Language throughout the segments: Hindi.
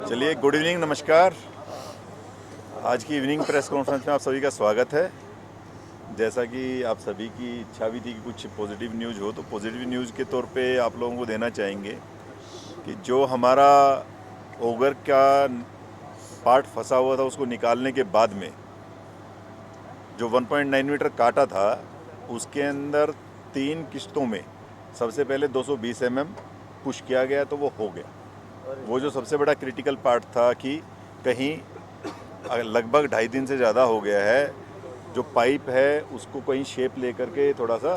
चलिए, गुड इवनिंग, नमस्कार। आज की इवनिंग प्रेस कॉन्फ्रेंस में आप सभी का स्वागत है। जैसा कि आप सभी की इच्छा भी थी कि कुछ पॉजिटिव न्यूज़ हो, तो पॉजिटिव न्यूज़ के तौर पे आप लोगों को देना चाहेंगे कि जो हमारा ओगर का पार्ट फंसा हुआ था उसको निकालने के बाद में जो 1.9 मीटर काटा था, उसके अंदर 3 किश्तों में सबसे पहले 220 पुश किया गया, तो वो हो गया। वो जो सबसे बड़ा क्रिटिकल पार्ट था कि कहीं लगभग 2.5 दिन से ज़्यादा हो गया है, जो पाइप है उसको कहीं शेप लेकर के थोड़ा सा,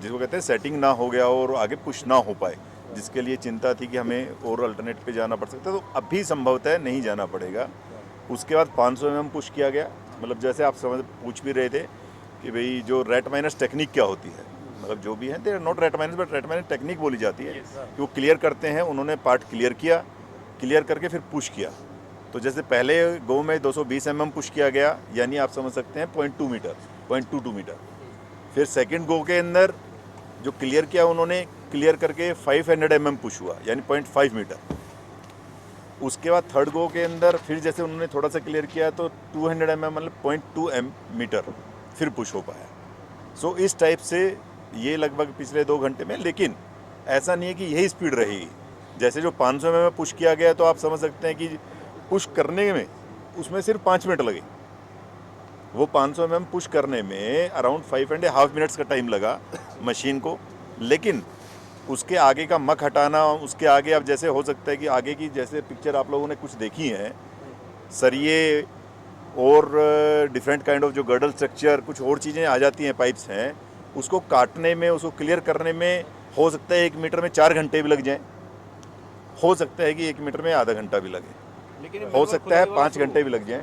जिसको कहते हैं सेटिंग ना हो गया और आगे पुश ना हो पाए, जिसके लिए चिंता थी कि हमें और अल्टरनेट पे जाना पड़ सकता है। तो अभी संभवतः नहीं जाना पड़ेगा। उसके बाद 500 पुश किया गया। मतलब जैसे आप पूछ भी रहे थे कि भाई जो रेट माइनस टेक्निक क्या होती है, मतलब जो भी है they not rate minus but rate minus technique बोली जाती है कि वो क्लियर करते हैं। उन्होंने पार्ट क्लियर करके फिर पुश किया। तो जैसे पहले गो में 220 पुश किया गया, यानी आप समझ सकते हैं 0.22 मीटर। फिर सेकंड गो के अंदर जो क्लियर किया, उन्होंने क्लियर करके 500 पुश हुआ, यानी 0.5 मीटर। उसके बाद थर्ड गो के अंदर फिर जैसे उन्होंने थोड़ा सा क्लियर किया तो 200 मतलब 0.2 मीटर फिर पुश हो पाया। सो इस टाइप से ये लगभग पिछले 2 घंटे में, लेकिन ऐसा नहीं है कि यही स्पीड रहेगी। जैसे जो 500 में पुश किया गया, तो आप समझ सकते हैं कि पुश करने में उसमें सिर्फ 5 मिनट लगे। वो 500 पुश करने में अराउंड 5.5 मिनट्स का टाइम लगा मशीन को। लेकिन उसके आगे का मक हटाना, उसके आगे अब जैसे हो सकता है कि आगे की जैसे पिक्चर आप लोगों ने कुछ देखी है, सरिये और डिफरेंट काइंड ऑफ जो गर्डल स्ट्रक्चर, कुछ और चीज़ें आ जाती हैं, पाइप्स हैं, उसको काटने में, उसको क्लियर करने में हो सकता है 1 मीटर में 4 घंटे भी लग जाएं, हो सकता है कि 1 मीटर में आधा घंटा भी लगे, लेकिन हो सकता है 5 घंटे भी लग जाएं।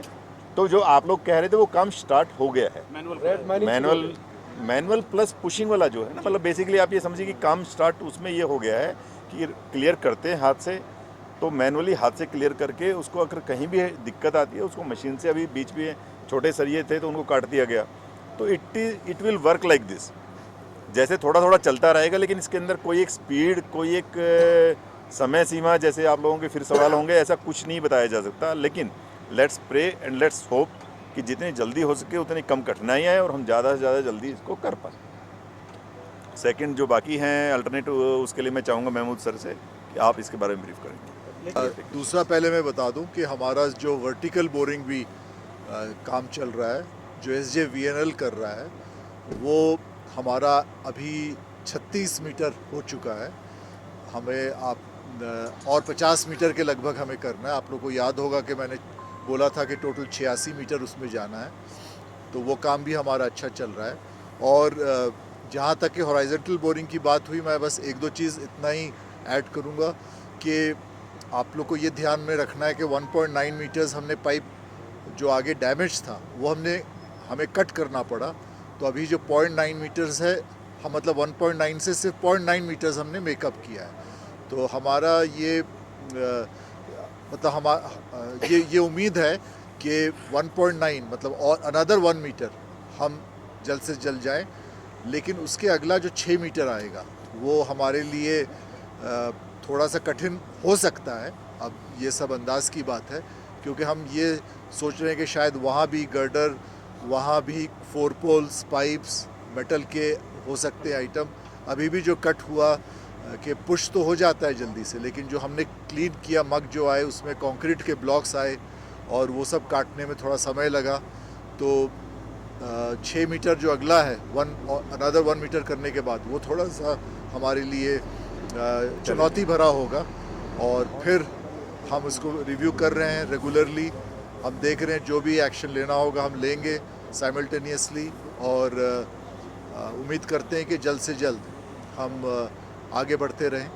तो जो आप लोग कह रहे थे वो काम स्टार्ट हो गया है। मैनुअल प्लस पुशिंग वाला जो है ना, मतलब बेसिकली आप ये समझिए कि काम स्टार्ट उसमें ये हो गया है कि क्लियर करते हैं हाथ से, तो मैनुअली हाथ से क्लियर करके उसको अगर कहीं भी दिक्कत आती है उसको मशीन से, अभी बीच में छोटे सरिये थे तो उनको काट दिया गया। तो it will work like this. जैसे थोड़ा थोड़ा चलता रहेगा, लेकिन इसके अंदर कोई एक स्पीड, कोई एक समय सीमा, जैसे आप लोगों के फिर सवाल होंगे, ऐसा कुछ नहीं बताया जा सकता। लेकिन let's pray and let's hope कि जितनी जल्दी हो सके उतनी कम कठिनाइयाँ आए और हम ज़्यादा से ज़्यादा जल्दी इसको कर पाएँ। सेकंड जो बाकी हैं अल्टरनेटिव, उसके लिए मैं चाहूँगा महमूद सर से कि आप इसके बारे में ब्रीफ करेंगे। दूसरा पहले मैं बता दूं कि हमारा जो वर्टिकल बोरिंग भी काम चल रहा है, जो SJVNL कर रहा है, वो हमारा अभी 36 मीटर हो चुका है। हमें और 50 मीटर के लगभग हमें करना है। आप लोग को याद होगा कि मैंने बोला था कि टोटल 86 मीटर उसमें जाना है। तो वो काम भी हमारा अच्छा चल रहा है। और जहाँ तक कि हॉराइजॉन्टल बोरिंग की बात हुई, मैं बस 1-2 चीज़ इतना ही ऐड करूँगा कि आप लोग को ये ध्यान में रखना है कि 1.9 मीटर्स हमने पाइप जो आगे डैमेज था वो हमें कट करना पड़ा। तो अभी जो 0.9 मीटर्स है, हम मतलब 1.9 से सिर्फ 0.9 मीटर्स हमने मेकअप किया है। तो हमारा ये मतलब ये उम्मीद है कि 1.9 मतलब और अनदर 1 मीटर हम जल्द से जल्द जाएं। लेकिन उसके अगला जो 6 मीटर आएगा वो हमारे लिए थोड़ा सा कठिन हो सकता है। अब ये सब अंदाज की बात है, क्योंकि हम ये सोच रहे हैं कि शायद वहाँ भी गर्डर, वहाँ भी 4 पोल्स, पाइप्स, मेटल के हो सकते हैं आइटम। अभी भी जो कट हुआ कि पुश तो हो जाता है जल्दी से, लेकिन जो हमने क्लीन किया मग जो आए उसमें कंक्रीट के ब्लॉक्स आए और वो सब काटने में थोड़ा समय लगा। तो 6 मीटर जो अगला है, अनदर 1 मीटर करने के बाद, वो थोड़ा सा हमारे लिए चुनौती भरा होगा। और फिर हम उसको रिव्यू कर रहे हैं रेगुलरली। हम देख रहे हैं जो भी एक्शन लेना होगा हम लेंगे साइमल्टेनियसली। और उम्मीद करते हैं कि जल्द से जल्द हम आगे बढ़ते रहें।